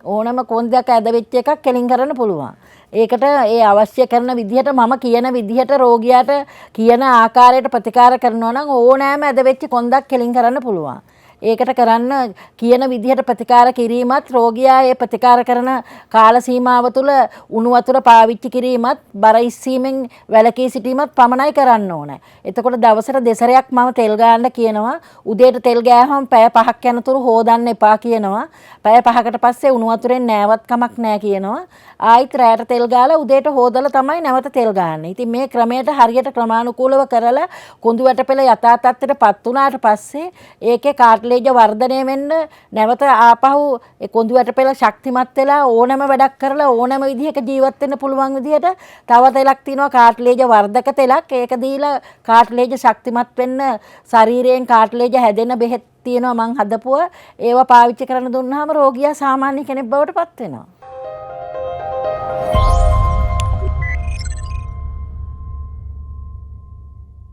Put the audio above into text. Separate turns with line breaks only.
ඕනම කොන්දයක් ඇද වෙච්ච එකක් කෙලින් කරන්න පුළුවන්. ඒකට ඒ අවශ්‍ය කරන විදිහට මම කියන විදිහට රෝගියාට කියන ආකාරයට ප්‍රතිකාර කරනවා නම් ඕනෑම ඇද වෙච්ච කොන්දක් කෙලින් කරන්න පුළුවන්. ඒකට කරන්න කියන විදිහට ප්‍රතිකාර කිරීමත් රෝගියා ඒ ප්‍රතිකාර කරන කාල සීමාව තුළ උණු වතුර පාවිච්චි කිරීමත් බර ඉස්සීමෙන් වැළකී සිටීමත් පමණයි කරන්න ඕනේ. එතකොට දවසට දෙසරයක් මම තෙල් ගන්න කියනවා. උදේට තෙල් ගෑවහම පැය 5ක් යනතුරු හොදන්න එපා කියනවා. පැය 5කට පස්සේ උණු වතුරෙන් නෑවත් කමක් නෑ කියනවා. ආයිත් රැයට තෙල් ගාලා උදේට හොදලා තමයි නැවත තෙල් ගන්න. ඉතින් මේ ක්‍රමයට හරියට ක්‍රමානුකූලව කරලා කුඳු වැටපෙළ යථා තත්ත්වයටපත් වුණාට පස්සේ ඒකේ කාර්ට්ලේජ් වර්ධනය වෙන්න නැවත ආපහු ඒ කොඳු වැටපෙළ ශක්තිමත් වෙලා ඕනම වැඩක් කරලා ඕනම විදිහක ජීවත් වෙන්න පුළුවන් විදිහට තව තෙලක් තියෙනවා කාර්ට්ලේජ් වර්ධක තෙලක්. ඒක දීලා කාර්ට්ලේජ් ශක්තිමත් වෙන්න ශරීරයෙන් කාර්ට්ලේජ් හැදෙන බෙහෙත් තියෙනවා මං හදපුවා. ඒවා පාවිච්චි කරන දුන්නාම රෝගියා සාමාන්‍ය කෙනෙක් බවට පත් වෙනවා.